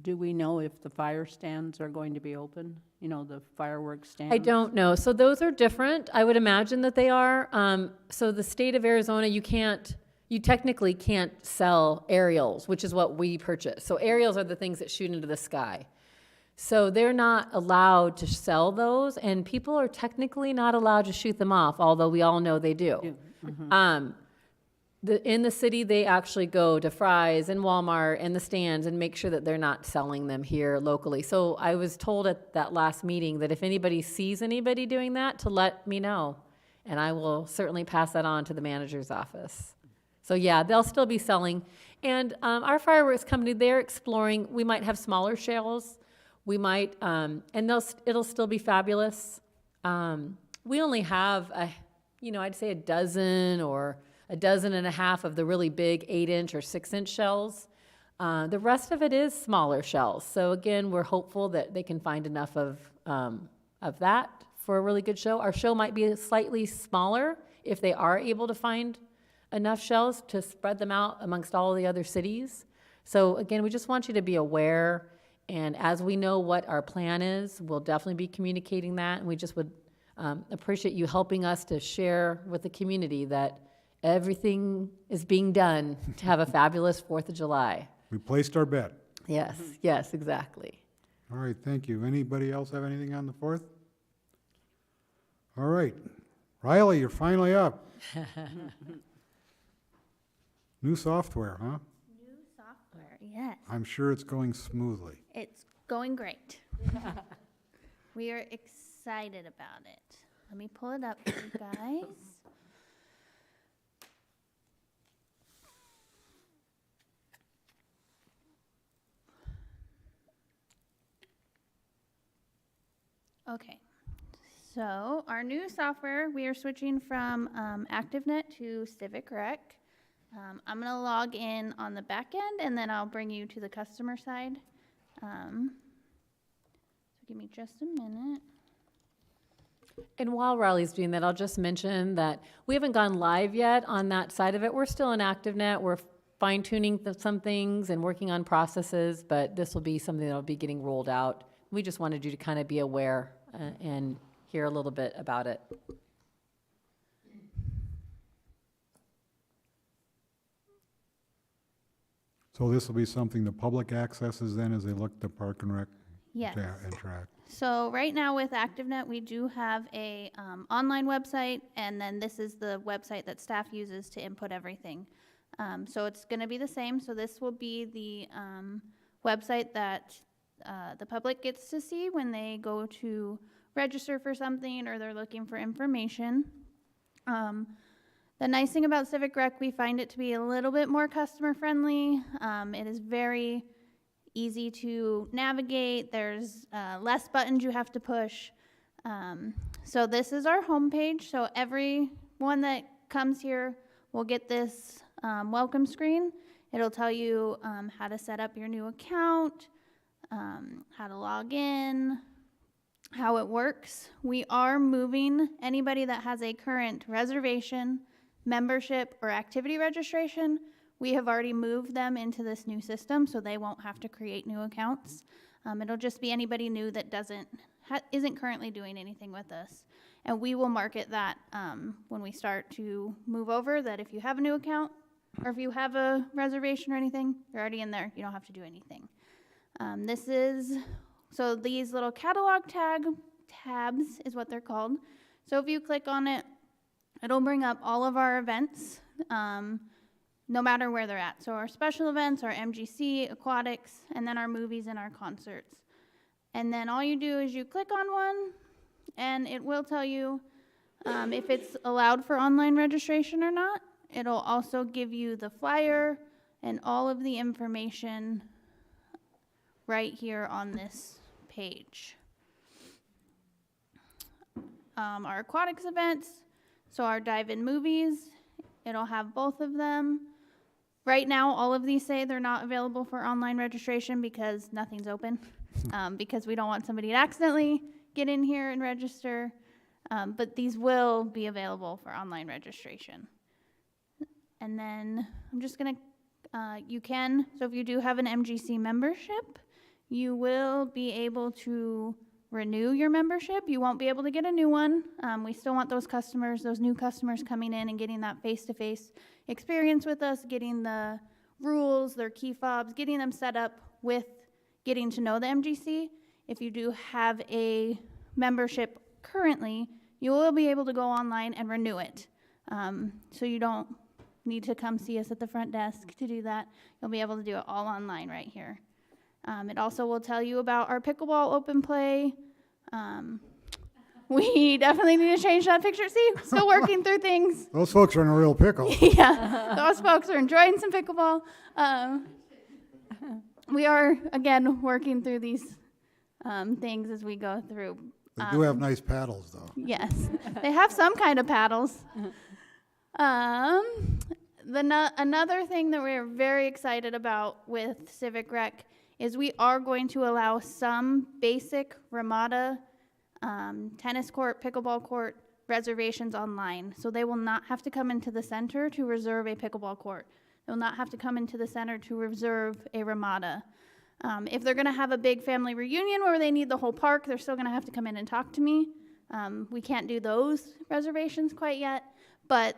Do we know if the fire stands are going to be open? You know, the fireworks stands? I don't know. So those are different. I would imagine that they are. So the state of Arizona, you can't you technically can't sell aerials, which is what we purchase. So aerials are the things that shoot into the sky. So they're not allowed to sell those, and people are technically not allowed to shoot them off, although we all know they do. In the city, they actually go to Fry's and Walmart and the stands and make sure that they're not selling them here locally. So I was told at that last meeting that if anybody sees anybody doing that, to let me know, and I will certainly pass that on to the manager's office. So yeah, they'll still be selling. And our fireworks company, they're exploring, we might have smaller shells. We might, and it'll still be fabulous. We only have, I'd say a dozen or a dozen and a half of the really big 8-inch or 6-inch shells. The rest of it is smaller shells. So again, we're hopeful that they can find enough of that for a really good show. Our show might be slightly smaller if they are able to find enough shells to spread them out amongst all the other cities. So again, we just want you to be aware, and as we know what our plan is, we'll definitely be communicating that, and we just would appreciate you helping us to share with the community that everything is being done to have a fabulous 4th of July. We placed our bet. Yes, yes, exactly. All right, thank you. Anybody else have anything on the 4th? All right. Riley, you're finally up. New software, huh? New software, yes. I'm sure it's going smoothly. It's going great. We are excited about it. Let me pull it up for you guys. Okay, so our new software, we are switching from ActiveNet to Civic Rec. I'm going to log in on the back end, and then I'll bring you to the customer side. So give me just a minute. And while Riley's doing that, I'll just mention that we haven't gone live yet on that side of it. We're still in ActiveNet. We're fine-tuning some things and working on processes, but this will be something that will be getting rolled out. We just wanted you to kind of be aware and hear a little bit about it. So this will be something the public accesses then as they look to Park and Rec Yes. and track. So right now with ActiveNet, we do have a online website, and then this is the website that staff uses to input everything. So it's going to be the same. So this will be the website that the public gets to see when they go to register for something or they're looking for information. The nice thing about Civic Rec, we find it to be a little bit more customer friendly. It is very easy to navigate. There's less buttons you have to push. So this is our homepage. So everyone that comes here will get this welcome screen. It'll tell you how to set up your new account, how to log in, how it works. We are moving anybody that has a current reservation, membership, or activity registration. We have already moved them into this new system, so they won't have to create new accounts. It'll just be anybody new that isn't currently doing anything with us. And we will market that when we start to move over, that if you have a new account or if you have a reservation or anything, you're already in there. You don't have to do anything. So these little catalog tabs is what they're called. So if you click on it, it'll bring up all of our events, no matter where they're at. So our special events, our MGC, aquatics, and then our movies and our concerts. And then all you do is you click on one, and it will tell you if it's allowed for online registration or not. It'll also give you the flyer and all of the information right here on this page. Our aquatics events, so our dive-in movies, it'll have both of them. Right now, all of these say they're not available for online registration because nothing's open, because we don't want somebody to accidentally get in here and register, but these will be available for online registration. And then I'm just gonna, so if you do have an MGC membership, you will be able to renew your membership, you won't be able to get a new one. We still want those customers, those new customers coming in and getting that face-to-face experience with us, getting the rules, their key fobs, getting them set up with getting to know the MGC. If you do have a membership currently, you will be able to go online and renew it. So you don't need to come see us at the front desk to do that. You'll be able to do it all online right here. It also will tell you about our pickleball open play. We definitely need to change that picture. See, still working through things. Those folks are in a real pickle. Yeah, those folks are enjoying some pickleball. We are, again, working through these things as we go through. They do have nice paddles, though. Yes, they have some kind of paddles. Another thing that we're very excited about with Civic Rec is we are going to allow some basic Ramada tennis court, pickleball court reservations online. So they will not have to come into the center to reserve a pickleball court. They will not have to come into the center to reserve a Ramada. If they're gonna have a big family reunion where they need the whole park, they're still gonna have to come in and talk to me. We can't do those reservations quite yet, but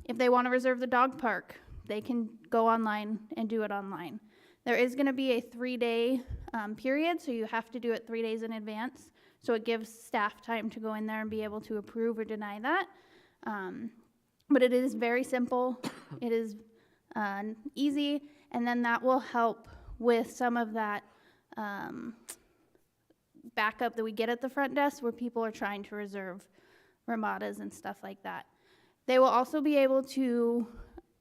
if they wanna reserve the dog park, they can go online and do it online. There is gonna be a 3-day period, so you have to do it 3 days in advance. So it gives staff time to go in there and be able to approve or deny that. But it is very simple. It is easy, and then that will help with some of that backup that we get at the front desk where people are trying to reserve Ramadas and stuff like that. They will also be able to,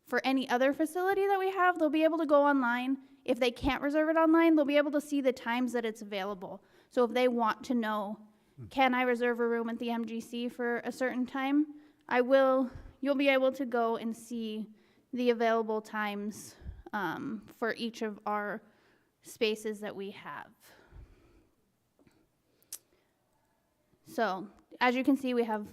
for any other facility that we have, they'll be able to go online. If they can't reserve it online, they'll be able to see the times that it's available. So if they want to know, can I reserve a room at the MGC for a certain time? You'll be able to go and see the available times for each of our spaces that we have. So as you can see, we have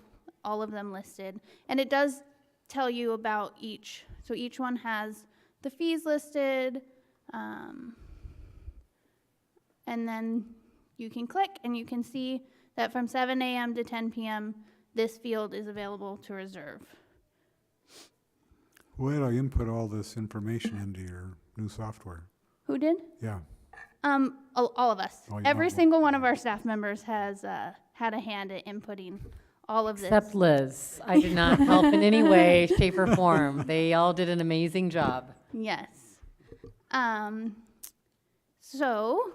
all of them listed, and it does tell you about each. So each one has the fees listed, and then you can click and you can see that from 7 a.m. to 10 p.m. this field is available to reserve. Where do I input all this information into your new software? Who did? Yeah. All of us. Oh, yeah. Every single one of our staff members has had a hand at inputting all of this. Except Liz. I did not help in any way, shape, or form. They all did an amazing job. Yes. So.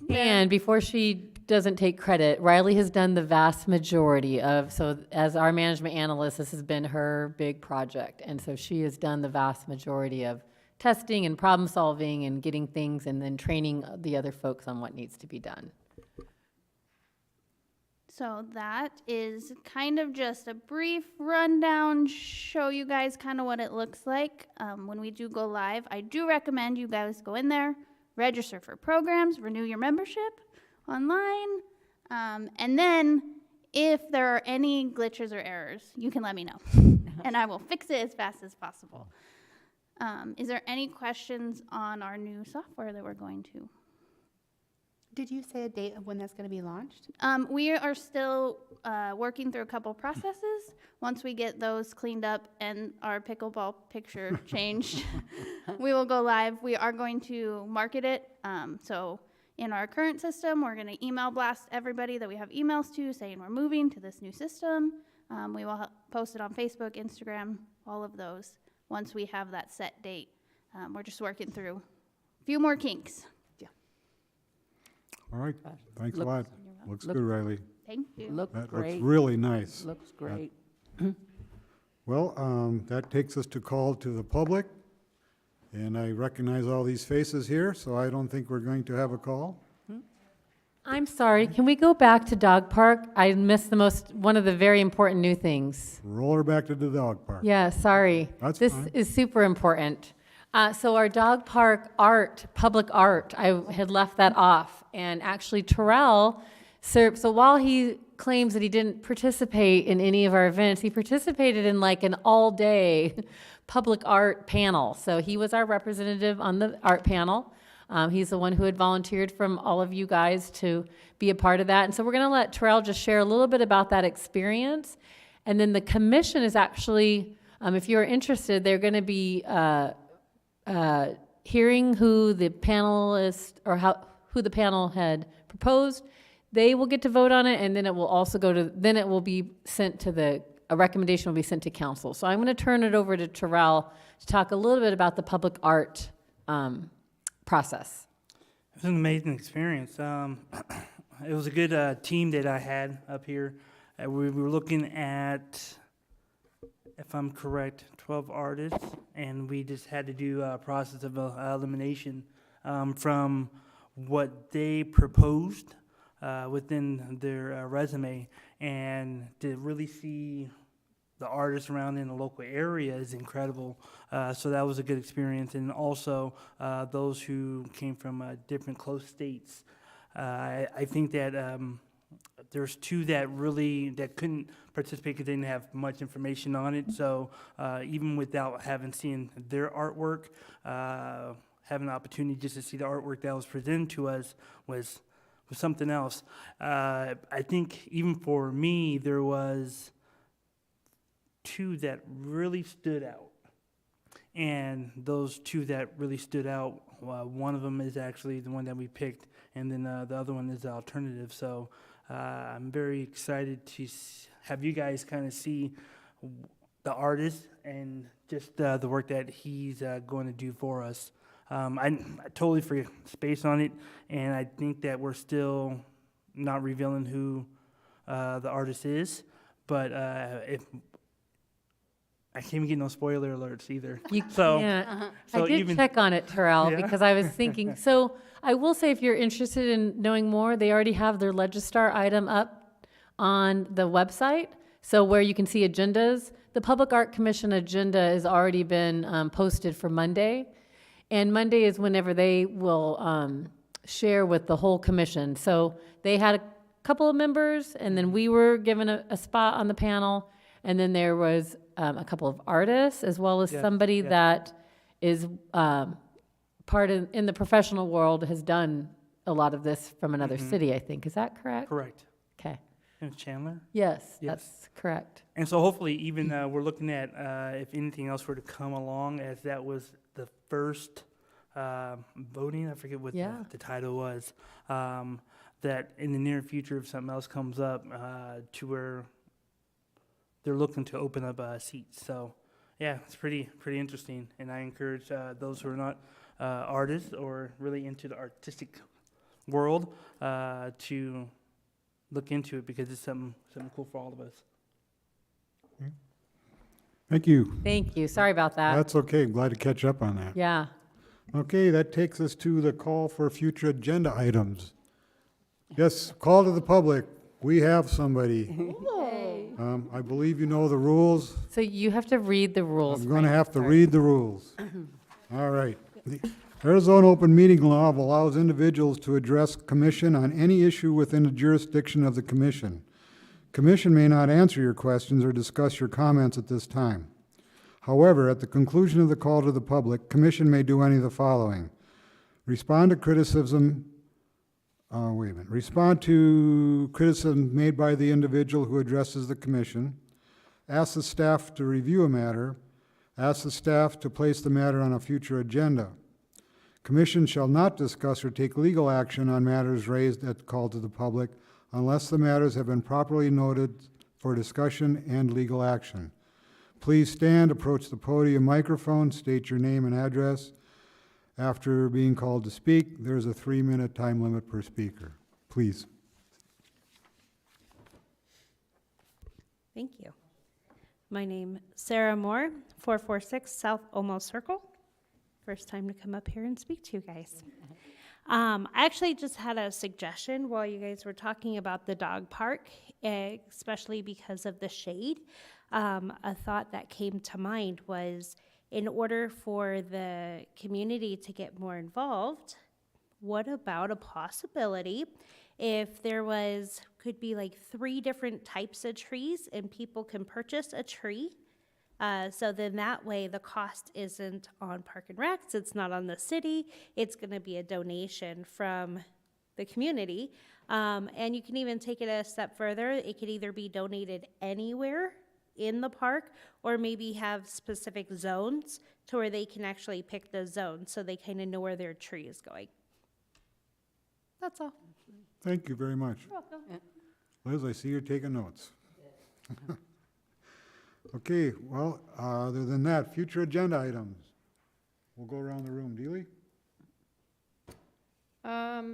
And before she doesn't take credit, Riley has done the vast majority of, so as our management analyst, this has been her big project. And so she has done the vast majority of testing and problem solving and getting things and then training the other folks on what needs to be done. So that is kind of just a brief rundown, show you guys kind of what it looks like when we do go live. I do recommend you guys go in there, register for programs, renew your membership online, and then if there are any glitches or errors, you can let me know, and I will fix it as fast as possible. Is there any questions on our new software that we're going to? Did you say a date of when that's going to be launched? We are still working through a couple processes. Once we get those cleaned up and our pickleball picture changed, we will go live. We are going to market it. So in our current system, we're going to email blast everybody that we have emails to saying we're moving to this new system. We will post it on Facebook, Instagram, all of those once we have that set date. We're just working through a few more kinks. All right, thanks a lot. Looks good, Riley. Thank you. Looks That looks great, really nice. looks great. Well, that takes us to call to the public, and I recognize all these faces here, so I don't think we're going to have a call. I'm sorry, can we go back to dog park? I missed one of the very important new things. Roll her back to the dog park. Yeah, sorry. That's This fine. is super important. So our dog park art, public art, I had left that off. And actually Terrell, so while he claims that he didn't participate in any of our events, he participated in like an all-day public art panel. So he was our representative on the art panel. He's the one who had volunteered from all of you guys to be a part of that. And so we're going to let Terrell just share a little bit about that experience. And then the commission is actually, if you're interested, they're going to be hearing who the panelist or who the panel had proposed. They will get to vote on it, and then it will also then it will be sent to a recommendation will be sent to council. So I'm going to turn it over to Terrell to talk a little bit about the public art process. It was an amazing experience. It was a good team that I had up here. We were looking at, if I'm correct, 12 artists, and we just had to do a process of elimination from what they proposed within their resume, and to really see the artists around in the local area is incredible. So that was a good experience, and also those who came from different close states. I think that there's two that couldn't participate because they didn't have much information on it. So even without having seen their artwork, having the opportunity just to see the artwork that was presented to us was something else. I think even for me, there was two that really stood out. And those two that really stood out, one of them is actually the one that we picked, and then the other one is the alternative. So I'm very excited to have you guys kind of see the artist and just the work that he's going to do for us. I totally forget space on it, and I think that we're still not revealing who the artist is, but if I can't even get no spoiler alerts either. You So- can't. so I did even- check on it, Terrell, Yeah. because I was thinking, so I will say if you're interested in knowing more, they already have their Legistar item up on the website. So where you can see agendas, the Public Art Commission agenda has already been posted for Monday. And Monday is whenever they will share with the whole commission. So they had a couple of members, and then we were given a spot on the panel. And then there was a couple of artists, as well as Yes, somebody yes. that is in the professional world, has done a lot of this from another city, I think. Is that correct? Correct. Okay. And Chandler? Yes, Yes. that's correct. And so hopefully even we're looking at if anything else were to come along, as that was the first voting, I forget what Yeah. the title was, that in the near future, if something else comes up, to where they're looking to open up seats. So yeah, it's pretty interesting. And I encourage those who are not artists or really into the artistic world to look into it, because it's something cool for all of us. Thank you. Thank you. Sorry about that. That's okay. Glad to catch up on that. Yeah. Okay, that takes us to the call for future agenda items. Yes, call to the public. We have somebody. I believe you know the rules. So you have to read the rules. I'm going to Frank. have to Sorry. read the rules. All right. The Arizona open meeting law allows individuals to address commission on any issue within the jurisdiction of the commission. Commission may not answer your questions or discuss your comments at this time. However, at the conclusion of the call to the public, commission may do any of the following: respond to criticism made by the individual who addresses the commission, ask the staff to review a matter, ask the staff to place the matter on a future agenda. Commission shall not discuss or take legal action on matters raised at the call to the public unless the matters have been properly noted for discussion and legal action. Please stand, approach the podium microphone, state your name and address. After being called to speak, there's a 3-minute time limit per speaker. Please. Thank you. My name Sarah Moore, 446 South Omo Circle. First time to come up here and speak to you guys. I actually just had a suggestion while you guys were talking about the dog park, especially because of the shade. A thought that came to mind was, in order for the community to get more involved, what about a possibility if there could be like 3 different types of trees, and people can purchase a tree So then that way, the cost isn't on Park and Recs, it's not on the city, it's gonna be a donation from the community. And you can even take it a step further. It could either be donated anywhere in the park, or maybe have specific zones to where they can actually pick the zone, so they kind of know where their tree is going. That's all. Thank you very much. Liz, I see you're taking notes. Okay, well, other than that, future agenda items. We'll go around the room. Dealey?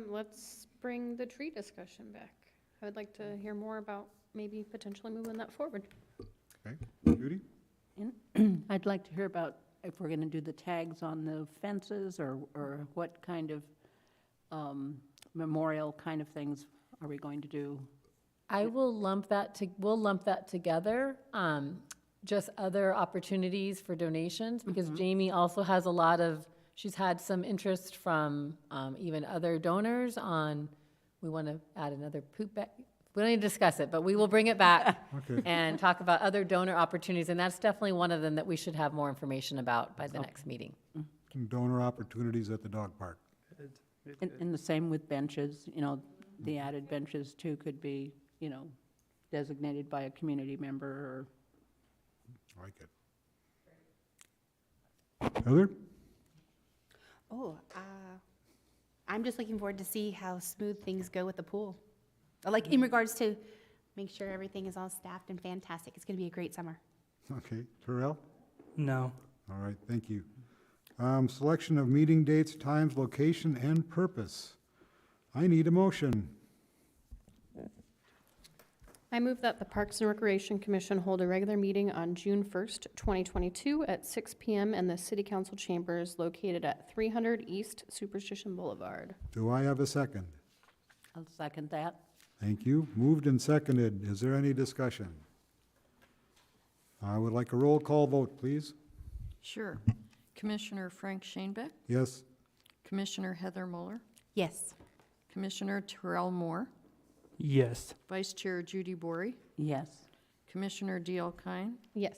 Let's bring the tree discussion back. I would like to hear more about maybe potentially moving that forward. Okay. Judy? I'd like to hear about if we're going to do the tags on the fences, or what kind of memorial kind of things are we going to do? We'll lump that together, just other opportunities for donations, because Jamie also has she's had some interest from even other donors on, we want to add another poop bag. We don't need to discuss it, but we will bring it back Okay. and talk about other donor opportunities, and that's definitely one of them that we should have more information about by the next meeting. Donor opportunities at the dog park. And the same with benches, the added benches too could be, designated by a community member or. I like it. Heather? Oh, I'm just looking forward to see how smooth things go with the pool. Like, in regards to make sure everything is all staffed and fantastic. It's gonna be a great summer. Okay. Terrell? No. All right, thank you. Selection of meeting dates, times, location, and purpose. I need a motion. I move that the Parks and Recreation Commission hold a regular meeting on June 1st, 2022 at 6 p.m. in the City Council chambers located at 300 East Superstition Boulevard. Do I have a second? I'll second that. Thank you. Moved and seconded. Is there any discussion? I would like a roll call vote, please. Sure. Commissioner Frank Shanebeck, Yes? Commissioner Heather Muller, Yes. Commissioner Terrell Moore, Yes. Vice Chair Judy Bory, Yes. Commissioner D.L. Kine, Yes.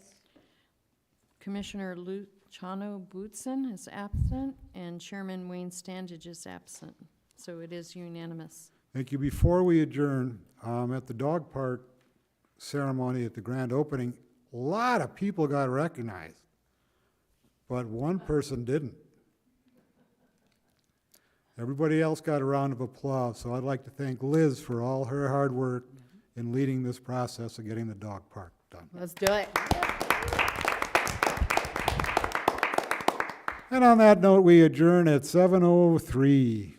Commissioner Luciano Bootson is absent, and Chairman Wayne Standage is absent. So it is unanimous. Thank you. Before we adjourn, at the dog park ceremony at the grand opening, a lot of people got recognized, but one person didn't. Everybody else got a round of applause, so I'd like to thank Liz for all her hard work in leading this process of getting the dog park done. Let's do it. And on that note, we adjourn at 7:03.